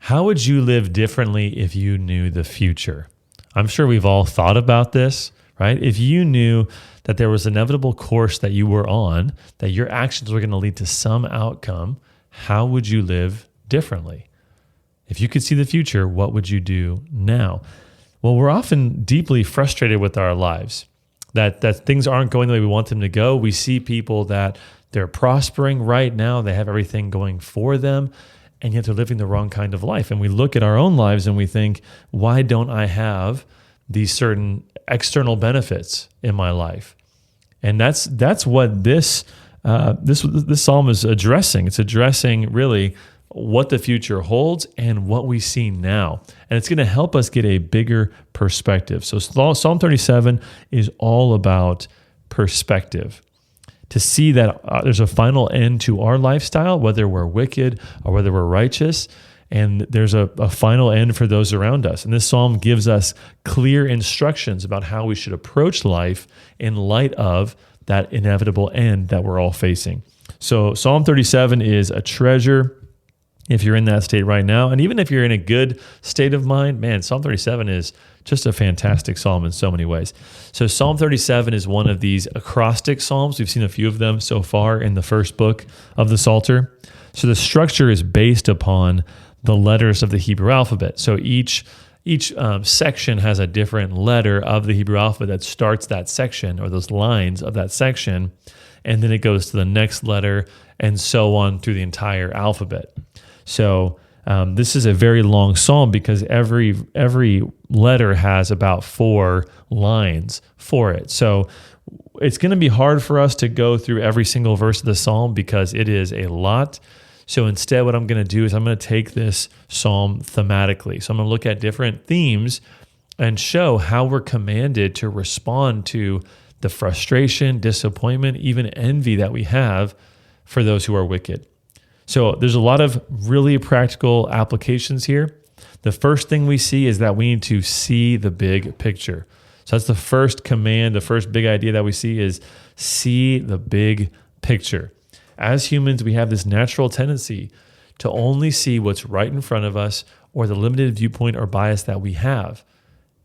How would you live differently if you knew the future? I'm sure we've all thought about this, right? If you knew that there was an inevitable course that you were on, that your actions were going to lead to some outcome, how would you live differently? If you could see the future, what would you do now? Well, we're often deeply frustrated with our lives, that things aren't going the way we want them to go. We see people that they're prospering right now, they have everything going for them, and yet they're living the wrong kind of life. And we look at our own lives and we think, why don't I have these certain external benefits in my life? And that's what this psalm is addressing. It's addressing really what the future holds and what we see now. And it's going to help us get a bigger perspective. So Psalm 37 is all about perspective. To see that there's a final end to our lifestyle, whether we're wicked or whether we're righteous, and there's a final end for those around us. And this psalm gives us clear instructions about how we should approach life in light of that inevitable end that we're all facing. So Psalm 37 is a treasure if you're in that state right now. And even if you're in a good state of mind, man, Psalm 37 is just a fantastic psalm in so many ways. So Psalm 37 is one of these acrostic psalms. We've seen a few of them so far in the first book of the Psalter. So the structure is based upon the letters of the Hebrew alphabet. So each section has a different letter of the Hebrew alphabet that starts that section, or those lines of that section, and then it goes to the next letter and so on through the entire alphabet. So this is a very long psalm because every letter has about 4 lines for it. So it's going to be hard for us to go through every single verse of the psalm because it is a lot. So instead, what I'm going to do is I'm going to take this psalm thematically. So I'm going to look at different themes and show how we're commanded to respond to the frustration, disappointment, even envy that we have for those who are wicked. So there's a lot of really practical applications here. The first thing we see is that we need to see the big picture. So that's the first command, the first big idea that we see is see the big picture. As humans, we have this natural tendency to only see what's right in front of us or the limited viewpoint or bias that we have.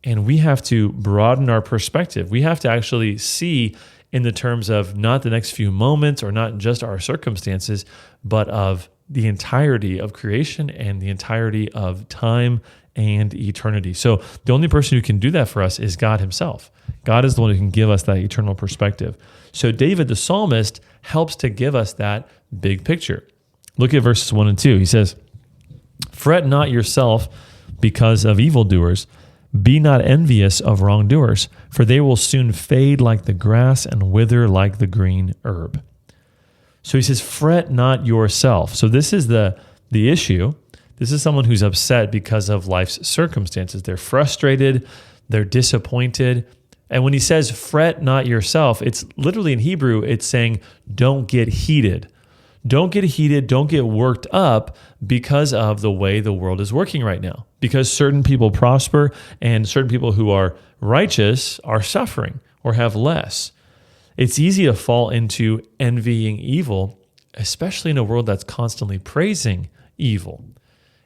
And we have to broaden our perspective. We have to actually see in the terms of not the next few moments or not just our circumstances, but of the entirety of creation and the entirety of time and eternity. So the only person who can do that for us is God himself. God is the one who can give us that eternal perspective. So David, the psalmist, helps to give us that big picture. Look at verses 1 and 2. He says, "Fret not yourself because of evildoers. Be not envious of wrongdoers, for they will soon fade like the grass and wither like the green herb." So he says, fret not yourself. So this is the issue. This is someone who's upset because of life's circumstances. They're frustrated, they're disappointed. And when he says, fret not yourself, it's literally in Hebrew, it's saying, don't get heated. Don't get heated, don't get worked up because of the way the world is working right now. Because certain people prosper and certain people who are righteous are suffering or have less. It's easy to fall into envying evil, especially in a world that's constantly praising evil.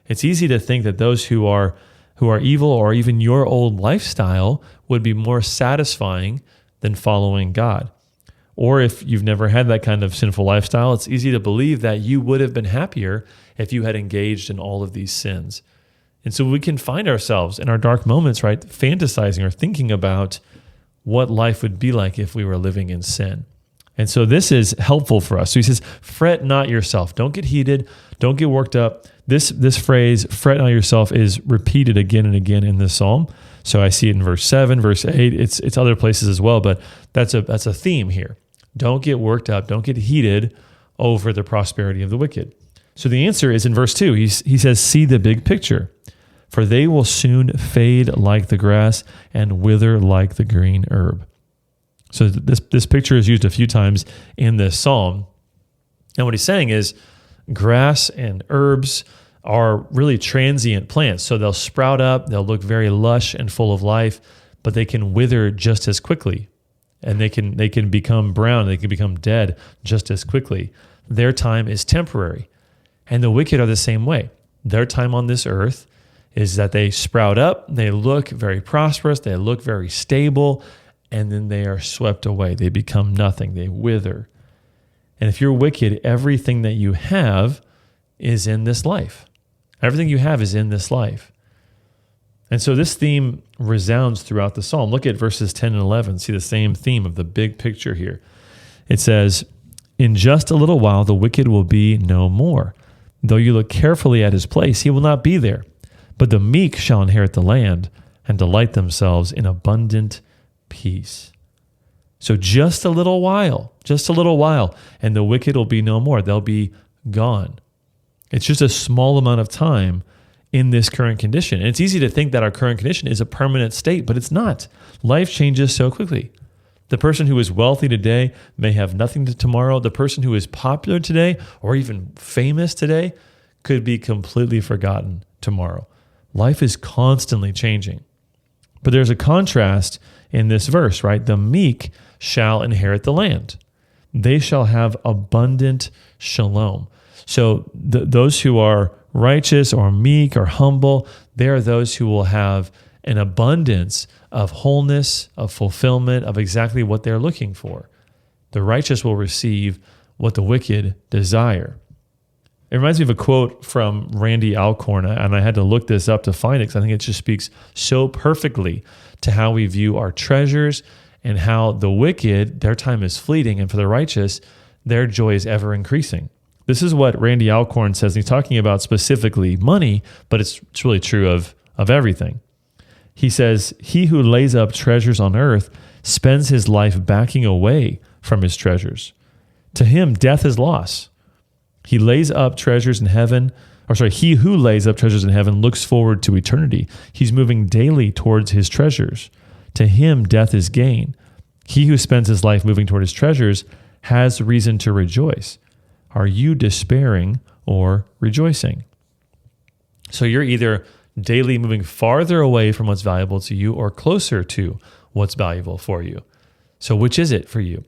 It's easy to think that those who are evil or even your old lifestyle would be more satisfying than following God. Or if you've never had that kind of sinful lifestyle, it's easy to believe that you would have been happier if you had engaged in all of these sins. And so we can find ourselves in our dark moments, right, fantasizing or thinking about what life would be like if we were living in sin. And so this is helpful for us. So he says, fret not yourself. Don't get heated. Don't get worked up. This phrase, fret not yourself, is repeated again and again in this psalm. So I see it in verse 7, verse 8. It's other places as well, but that's a theme here. Don't get worked up. Don't get heated over the prosperity of the wicked. So the answer is in verse 2. He says, see the big picture. For they will soon fade like the grass and wither like the green herb. So this picture is used a few times in this psalm. And what he's saying is grass and herbs are really transient plants. So they'll sprout up, they'll look very lush and full of life, but they can wither just as quickly. And they can become brown, they can become dead just as quickly. Their time is temporary. And the wicked are the same way. their time on this earth is that they sprout up, they look very prosperous, they look very stable, and then they are swept away. They become nothing, they wither. And if you're wicked, everything that you have is in this life. Everything you have is in this life. And so this theme resounds throughout the psalm. Look at verses 10 and 11. See the same theme of the big picture here. It says, "In just a little while, the wicked will be no more. Though you look carefully at his place, he will not be there. But the meek shall inherit the land and delight themselves in abundant peace." So just a little while, and the wicked will be no more. They'll be gone. It's just a small amount of time in this current condition. And it's easy to think that our current condition is a permanent state, but it's not. Life changes so quickly. The person who is wealthy today may have nothing to tomorrow. The person who is popular today or even famous today could be completely forgotten tomorrow. Life is constantly changing. But there's a contrast in this verse, right? The meek shall inherit the land. They shall have abundant shalom. So those who are righteous or meek or humble, they are those who will have an abundance of wholeness, of fulfillment, of exactly what they're looking for. The righteous will receive what the wicked desire. It reminds me of a quote from Randy Alcorn, and I had to look this up to find it because I think it just speaks so perfectly to how we view our treasures and how the wicked, their time is fleeting, and for the righteous, their joy is ever increasing. This is what Randy Alcorn says. He's talking about specifically money, but it's really true of everything. He says, "He who lays up treasures on earth spends his life backing away from his treasures. To him, death is loss. He who lays up treasures in heaven looks forward to eternity. He's moving daily towards his treasures. To him, death is gain. He who spends his life moving toward his treasures has reason to rejoice. Are you despairing or rejoicing?" So you're either daily moving farther away from what's valuable to you or closer to what's valuable for you. So which is it for you?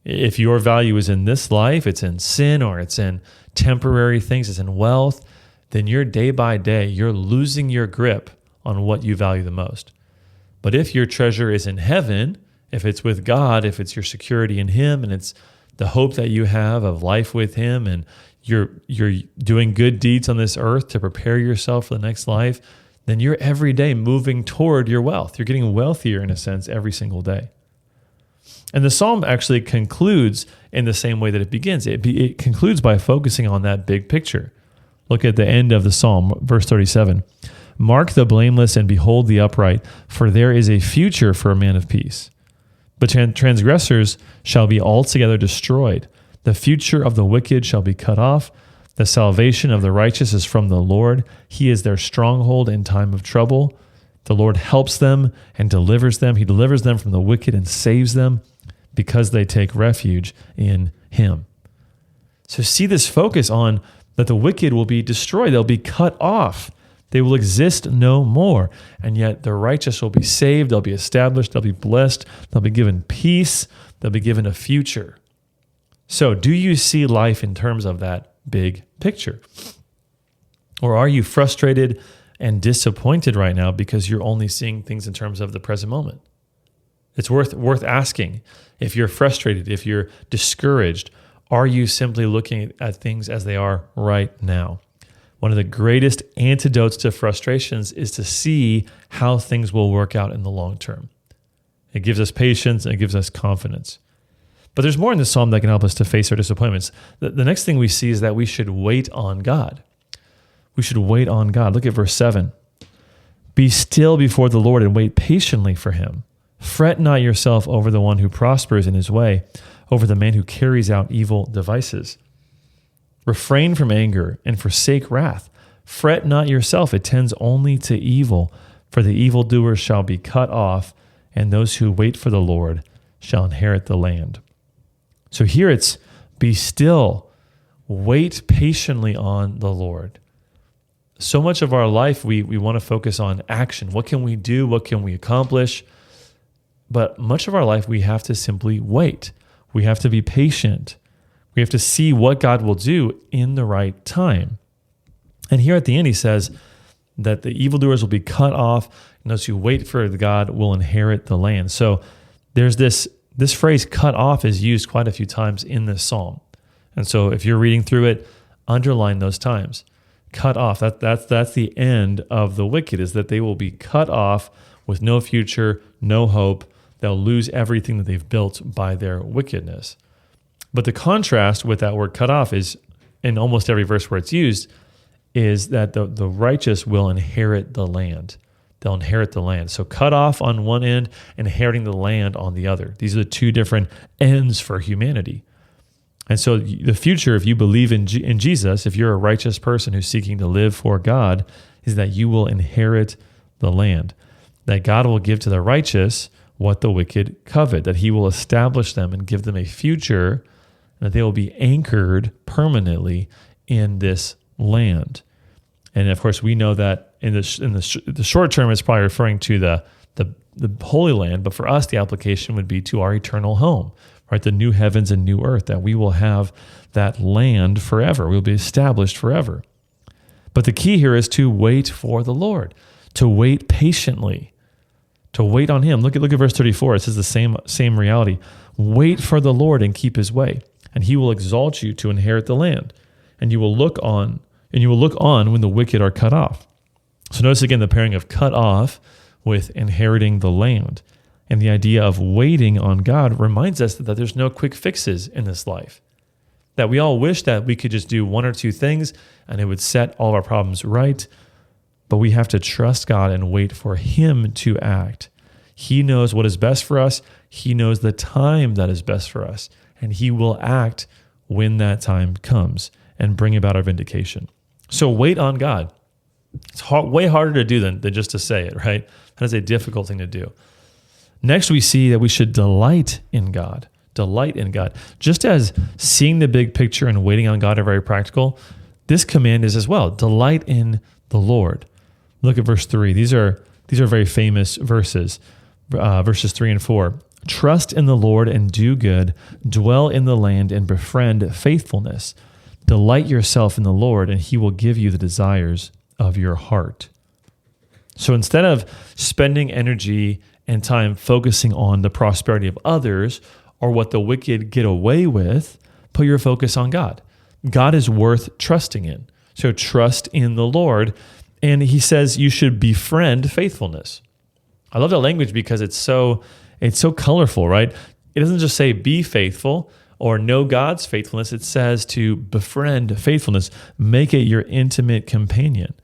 If your value is in this life, it's in sin or it's in temporary things, it's in wealth, then you're day by day, you're losing your grip on what you value the most. But if your treasure is in heaven, if it's with God, if it's your security in Him, and it's the hope that you have of life with Him, and you're doing good deeds on this earth to prepare yourself for the next life, then you're every day moving toward your wealth. You're getting wealthier in a sense every single day. And the psalm actually concludes in the same way that it begins. It concludes by focusing on that big picture. Look at the end of the psalm, verse 37. "Mark the blameless and behold the upright, for there is a future for a man of peace. But transgressors shall be altogether destroyed. The future of the wicked shall be cut off. The salvation of the righteous is from the Lord. He is their stronghold in time of trouble. The Lord helps them and delivers them. He delivers them from the wicked and saves them because they take refuge in Him." So see this focus on that the wicked will be destroyed. They'll be cut off. They will exist no more. And yet the righteous will be saved. They'll be established. They'll be blessed. They'll be given peace. They'll be given a future. So do you see life in terms of that big picture? Or are you frustrated and disappointed right now because you're only seeing things in terms of the present moment? It's worth asking. If you're frustrated, if you're discouraged, are you simply looking at things as they are right now? One of the greatest antidotes to frustrations is to see how things will work out in the long term. It gives us patience and it gives us confidence. But there's more in this psalm that can help us to face our disappointments. The next thing we see is that we should wait on God. We should wait on God. Look at verse 7. "Be still before the Lord and wait patiently for Him. Fret not yourself over the one who prospers in his way, over the man who carries out evil devices. Refrain from anger and forsake wrath. Fret not yourself, it tends only to evil, for the evildoers shall be cut off, and those who wait for the Lord shall inherit the land." So here it's be still, wait patiently on the Lord. So much of our life, we want to focus on action. What can we do? What can we accomplish? But much of our life, we have to simply wait. We have to be patient. We have to see what God will do in the right time. And here at the end, he says that the evildoers will be cut off, and those who wait for God will inherit the land. So there's this phrase cut off is used quite a few times in this psalm. And so if you're reading through it, underline those times. Cut off. That's the end of the wicked, is that they will be cut off with no future, no hope. They'll lose everything that they've built by their wickedness. But the contrast with that word cut off is, in almost every verse where it's used, is that the righteous will inherit the land. They'll inherit the land. So cut off on one end, inheriting the land on the other. These are the two different ends for humanity. And so the future, if you believe in Jesus, if you're a righteous person who's seeking to live for God, is that you will inherit the land. That God will give to the righteous what the wicked covet, that he will establish them and give them a future, and that they will be anchored permanently in this land. And of course, we know that in the short term, it's probably referring to the Holy Land, but for us, the application would be to our eternal home, right? The new heavens and new earth, that we will have that land forever. We'll be established forever. But the key here is to wait for the Lord, to wait patiently, to wait on him. Look at verse 34. It says the same reality. Wait for the Lord and keep his way, and he will exalt you to inherit the land. And you will look on when the wicked are cut off. So notice again the pairing of cut off with inheriting the land. And the idea of waiting on God reminds us that there's no quick fixes in this life. That we all wish that we could just do one or two things and it would set all of our problems right. But we have to trust God and wait for him to act. He knows what is best for us. He knows the time that is best for us. And he will act when that time comes and bring about our vindication. So wait on God. It's way harder to do than just to say it, right? That is a difficult thing to do. Next, we see that we should delight in God. Delight in God. Just as seeing the big picture and waiting on God are very practical, this command is as well. Delight in the Lord. Look at verse 3. These are very famous verses, verses 3 and 4. Trust in the Lord and do good. Dwell in the land and befriend faithfulness. Delight yourself in the Lord, and he will give you the desires of your heart. So instead of spending energy and time focusing on the prosperity of others or what the wicked get away with, put your focus on God. God is worth trusting in. So trust in the Lord. And he says you should befriend faithfulness. I love that language because it's so colorful, right? It doesn't just say be faithful or know God's faithfulness. It says to befriend faithfulness, make it your intimate companion.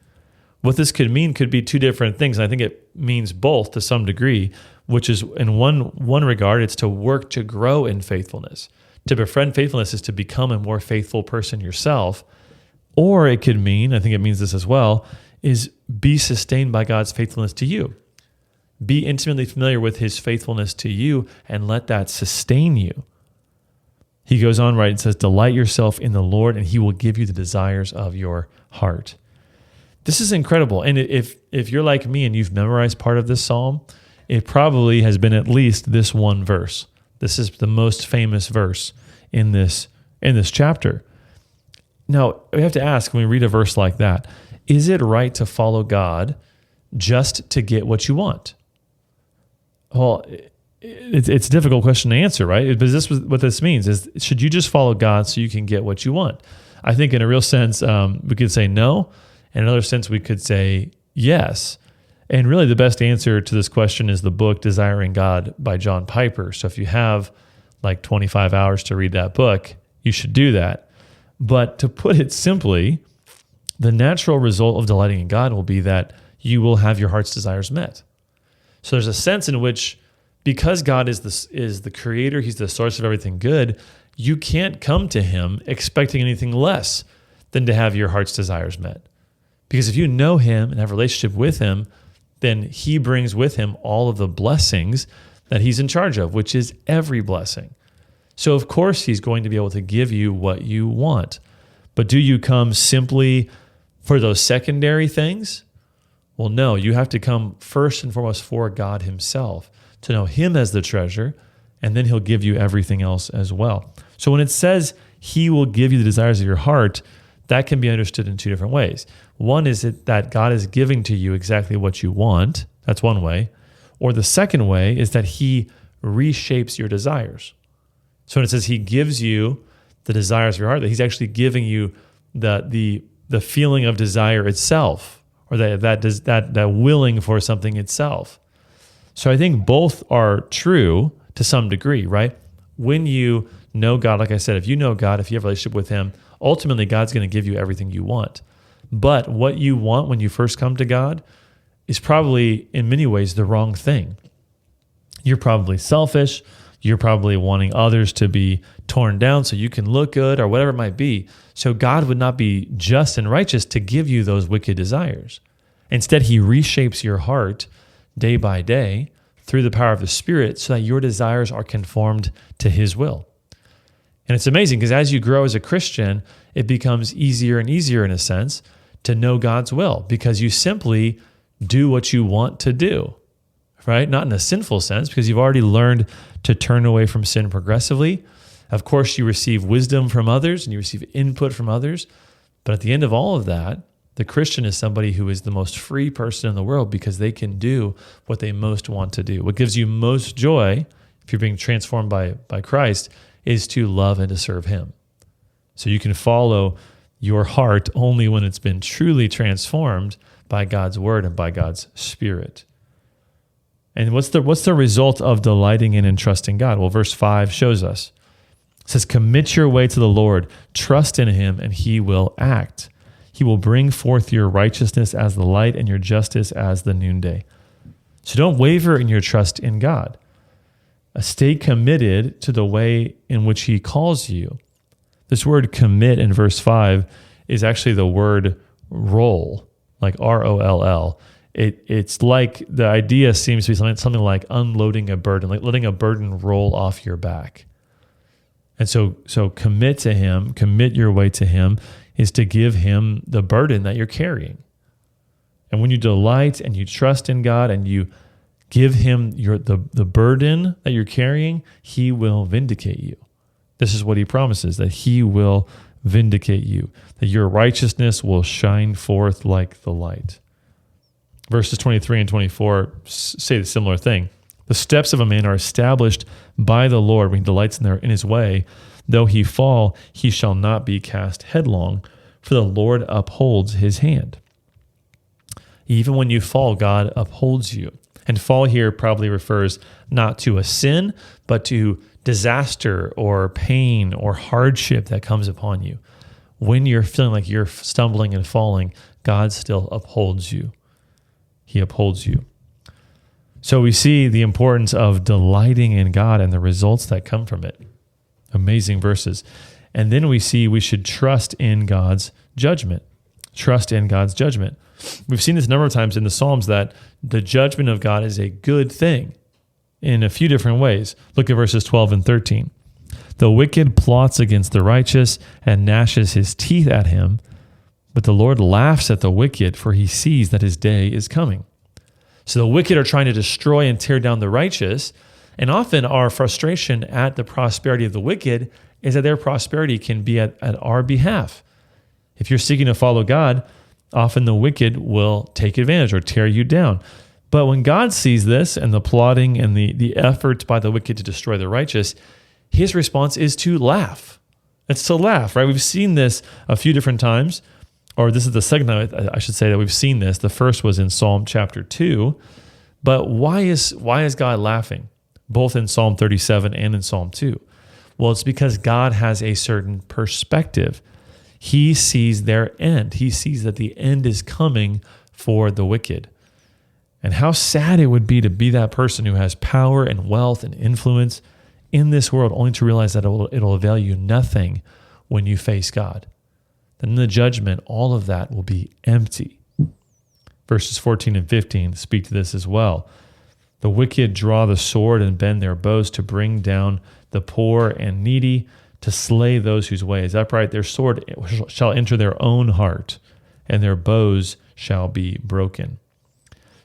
What this could mean could be two different things. And I think it means both to some degree, which is in one regard, it's to work to grow in faithfulness. To befriend faithfulness is to become a more faithful person yourself. Or it could mean, I think it means this as well, is be sustained by God's faithfulness to you. Be intimately familiar with his faithfulness to you and let that sustain you. He goes on, right, and says, delight yourself in the Lord and he will give you the desires of your heart. This is incredible. And if you're like me and you've memorized part of this psalm, it probably has been at least this one verse. This is the most famous verse in this chapter. Now, we have to ask, when we read a verse like that, is it right to follow God just to get what you want? Well, it's a difficult question to answer, right? But what this means is, should you just follow God so you can get what you want? I think in a real sense, we could say no. In another sense, we could say yes. And really the best answer to this question is the book Desiring God by John Piper. So if you have like 25 hours to read that book, you should do that. But to put it simply, the natural result of delighting in God will be that you will have your heart's desires met. So there's a sense in which, because God is the creator, he's the source of everything good, you can't come to him expecting anything less than to have your heart's desires met. Because if you know him and have a relationship with him, then he brings with him all of the blessings that he's in charge of, which is every blessing. So of course he's going to be able to give you what you want. But do you come simply for those secondary things? Well, no, you have to come first and foremost for God himself, to know him as the treasure, and then he'll give you everything else as well. So when it says he will give you the desires of your heart, that can be understood in two different ways. One is that God is giving to you exactly what you want. That's one way. Or the second way is that he reshapes your desires. So when it says he gives you the desires of your heart, that he's actually giving you the feeling of desire itself, or that willing for something itself. So I think both are true to some degree, right? When you know God, like I said, if you know God, if you have a relationship with him, ultimately God's going to give you everything you want. But what you want when you first come to God is probably in many ways the wrong thing. You're probably selfish. You're probably wanting others to be torn down so you can look good or whatever it might be. So God would not be just and righteous to give you those wicked desires. Instead, he reshapes your heart day by day through the power of the Spirit so that your desires are conformed to his will. And it's amazing because as you grow as a Christian, it becomes easier and easier in a sense to know God's will because you simply do what you want to do, right? Not in a sinful sense because you've already learned to turn away from sin progressively. Of course, you receive wisdom from others and you receive input from others. But at the end of all of that, the Christian is somebody who is the most free person in the world because they can do what they most want to do. What gives you most joy, if you're being transformed by Christ, is to love and to serve him. So you can follow your heart only when it's been truly transformed by God's word and by God's Spirit. And what's the result of delighting in and trusting God? Well, verse 5 shows us. It says, commit your way to the Lord, trust in him, and he will act. He will bring forth your righteousness as the light and your justice as the noonday. So don't waver in your trust in God. Stay committed to the way in which he calls you. This word commit in verse 5 is actually the word roll, like R-O-L-L. It's like the idea seems to be something like unloading a burden, like letting a burden roll off your back. And so commit to him, commit your way to him, is to give him the burden that you're carrying. And when you delight and you trust in God and you give him the burden that you're carrying, he will vindicate you. This is what he promises, that he will vindicate you, that your righteousness will shine forth like the light. Verses 23 and 24 say the similar thing. The steps of a man are established by the Lord when he delights in his way. Though he fall, he shall not be cast headlong, for the Lord upholds his hand. Even when you fall, God upholds you. And fall here probably refers not to a sin, but to disaster or pain or hardship that comes upon you. When you're feeling like you're stumbling and falling, God still upholds you. He upholds you. So we see the importance of delighting in God and the results that come from it. Amazing verses. And then we see we should trust in God's judgment. Trust in God's judgment. We've seen this a number of times in the Psalms that the judgment of God is a good thing in a few different ways. Look at verses 12 and 13. The wicked plots against the righteous and gnashes his teeth at him, but the Lord laughs at the wicked, for he sees that his day is coming. So the wicked are trying to destroy and tear down the righteous, and often our frustration at the prosperity of the wicked is that their prosperity can be at our behalf. If you're seeking to follow God, often the wicked will take advantage or tear you down. But when God sees this and the plotting and the efforts by the wicked to destroy the righteous, his response is to laugh. It's to laugh, right? We've seen this a few different times, or this is the second time I should say that we've seen this. The first was in Psalm chapter 2. But why is God laughing, both in Psalm 37 and in Psalm 2? Well, it's because God has a certain perspective. He sees their end. He sees that the end is coming for the wicked. And how sad it would be to be that person who has power and wealth and influence in this world, only to realize that it'll avail you nothing when you face God. Then in the judgment, all of that will be empty. Verses 14 and 15 speak to this as well. The wicked draw the sword and bend their bows to bring down the poor and needy, to slay those whose way is upright. Their sword shall enter their own heart, and their bows shall be broken.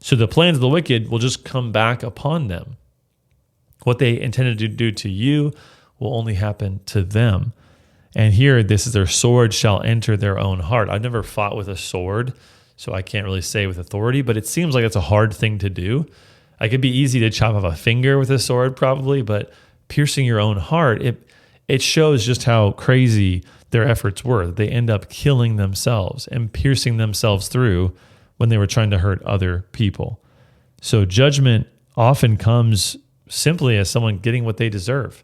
So the plans of the wicked will just come back upon them. What they intended to do to you will only happen to them. And here, this is their sword shall enter their own heart. I've never fought with a sword, so I can't really say with authority, but it seems like it's a hard thing to do. It could be easy to chop off a finger with a sword probably, but piercing your own heart, it shows just how crazy their efforts were. They end up killing themselves and piercing themselves through when they were trying to hurt other people. So judgment often comes simply as someone getting what they deserve.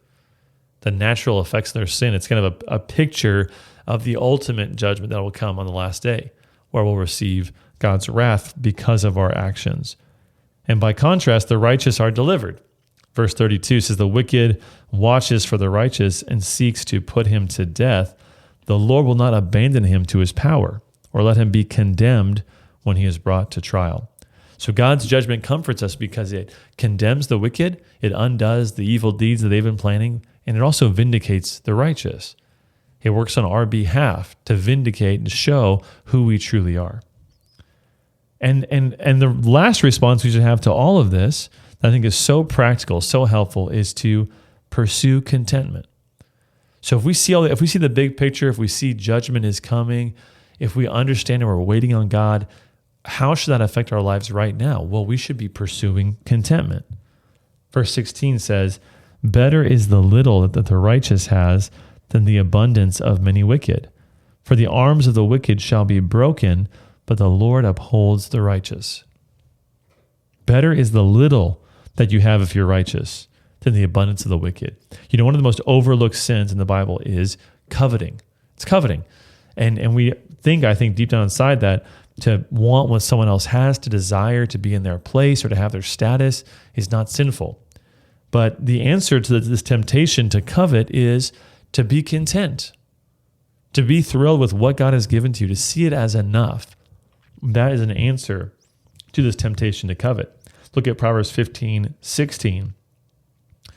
The natural effects of their sin. It's kind of a picture of the ultimate judgment that will come on the last day, where we'll receive God's wrath because of our actions. And by contrast, the righteous are delivered. Verse 32 says, the wicked watches for the righteous and seeks to put him to death. The Lord will not abandon him to his power or let him be condemned when he is brought to trial. So God's judgment comforts us because it condemns the wicked, it undoes the evil deeds that they've been planning, and it also vindicates the righteous. It works on our behalf to vindicate and show who we truly are. And the last response we should have to all of this, that I think is so practical, so helpful, is to pursue contentment. So if we see the big picture, if we see judgment is coming, if we understand and we're waiting on God, how should that affect our lives right now? Well, we should be pursuing contentment. Verse 16 says, better is the little that the righteous has than the abundance of many wicked. For the arms of the wicked shall be broken, but the Lord upholds the righteous. Better is the little that you have if you're righteous than the abundance of the wicked. You know, one of the most overlooked sins in the Bible is coveting. It's coveting. And we think, I think deep down inside that to want what someone else has, to desire to be in their place or to have their status is not sinful. But the answer to this temptation to covet is to be content, to be thrilled with what God has given to you, to see it as enough. That is an answer to this temptation to covet. Look at Proverbs 15:16. It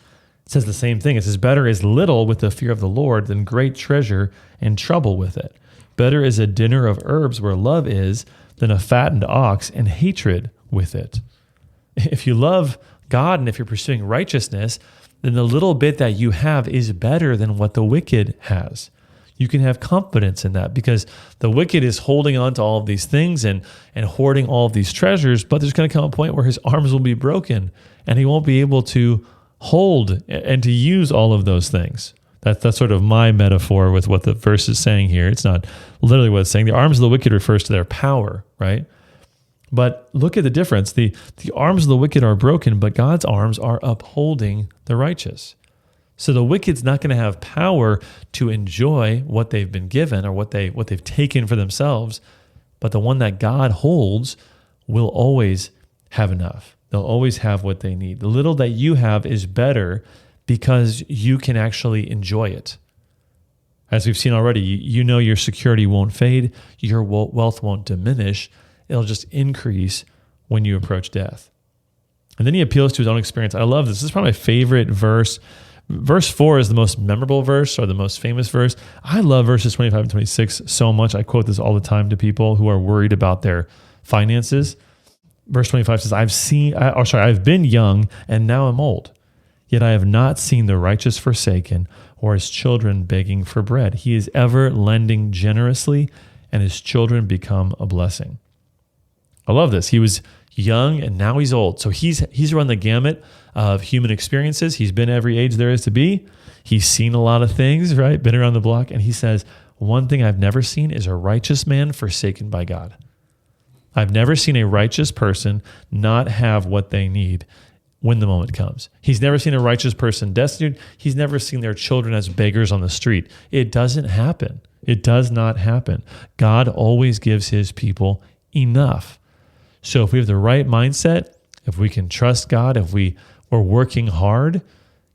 says the same thing. It says, better is little with the fear of the Lord than great treasure and trouble with it. Better is a dinner of herbs where love is than a fattened ox and hatred with it. If you love God and if you're pursuing righteousness, then the little bit that you have is better than what the wicked has. You can have confidence in that because the wicked is holding on to all of these things and hoarding all of these treasures, but there's going to come a point where his arms will be broken and he won't be able to hold and to use all of those things. That's sort of my metaphor with what the verse is saying here. It's not literally what it's saying. The arms of the wicked refers to their power, right? But look at the difference. The arms of the wicked are broken, but God's arms are upholding the righteous. So the wicked's not going to have power to enjoy what they've been given or what they've taken for themselves, but the one that God holds will always have enough. They'll always have what they need. The little that you have is better because you can actually enjoy it. As we've seen already, you know your security won't fade, your wealth won't diminish, it'll just increase when you approach death. And then he appeals to his own experience. I love this. This is probably my favorite verse. Verse 4 is the most memorable verse or the most famous verse. I love verses 25 and 26 so much. I quote this all the time to people who are worried about their finances. Verse 25 says, I've been young and now I'm old. Yet I have not seen the righteous forsaken or his children begging for bread. He is ever lending generously and his children become a blessing. I love this. He was young and now he's old. So he's run the gamut of human experiences. He's been every age there is to be. He's seen a lot of things, right? Been around the block. And he says, one thing I've never seen is a righteous man forsaken by God. I've never seen a righteous person not have what they need when the moment comes. He's never seen a righteous person destitute. He's never seen their children as beggars on the street. It doesn't happen. It does not happen. God always gives his people enough. So if we have the right mindset, if we can trust God, if we're working hard,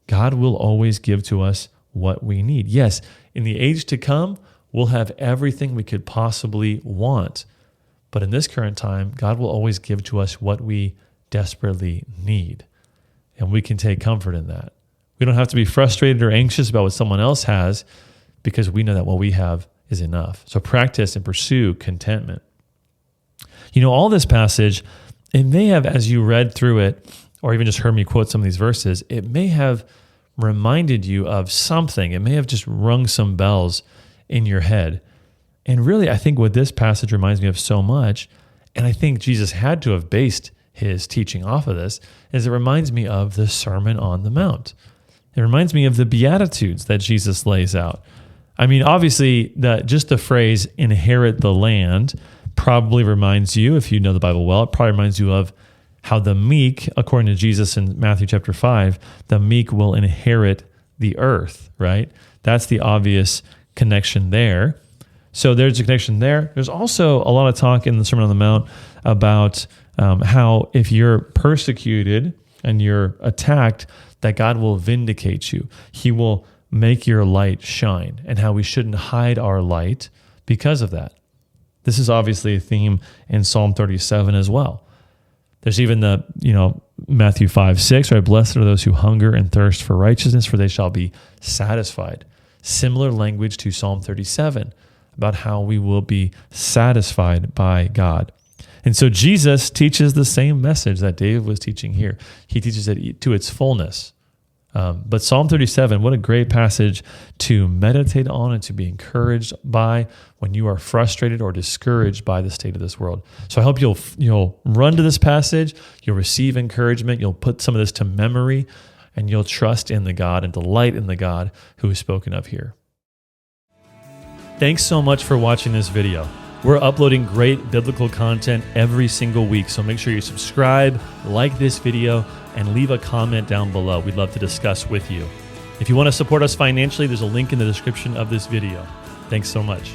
God will always give to us what we need. Yes, in the age to come, we'll have everything we could possibly want. But in this current time, God will always give to us what we desperately need. And we can take comfort in that. We don't have to be frustrated or anxious about what someone else has because we know that what we have is enough. So practice and pursue contentment. You know, all this passage, it may have, as you read through it, or even just heard me quote some of these verses, it may have reminded you of something. It may have just rung some bells in your head. And really, I think what this passage reminds me of so much, and I think Jesus had to have based his teaching off of this, is it reminds me of the Sermon on the Mount. It reminds me of the Beatitudes that Jesus lays out. I mean, obviously, just the phrase inherit the land probably reminds you, if you know the Bible well, it probably reminds you of how the meek, according to Jesus in Matthew chapter 5, the meek will inherit the earth, right? That's the obvious connection there. So there's a connection there. There's also a lot of talk in the Sermon on the Mount about how if you're persecuted and you're attacked, that God will vindicate you. He will make your light shine, and how we shouldn't hide our light because of that. This is obviously a theme in Psalm 37 as well. There's even the, Matthew 5:6, right? Blessed are those who hunger and thirst for righteousness, for they shall be satisfied. Similar language to Psalm 37 about how we will be satisfied by God. And so Jesus teaches the same message that David was teaching here. He teaches it to its fullness. But Psalm 37, what a great passage to meditate on and to be encouraged by when you are frustrated or discouraged by the state of this world. So I hope you'll run to this passage, you'll receive encouragement, you'll put some of this to memory, and you'll trust in the God and delight in the God who is spoken of here. Thanks so much for watching this video. We're uploading great biblical content every single week, so make sure you subscribe, like this video, and leave a comment down below. We'd love to discuss with you. If you want to support us financially, there's a link in the description of this video. Thanks so much.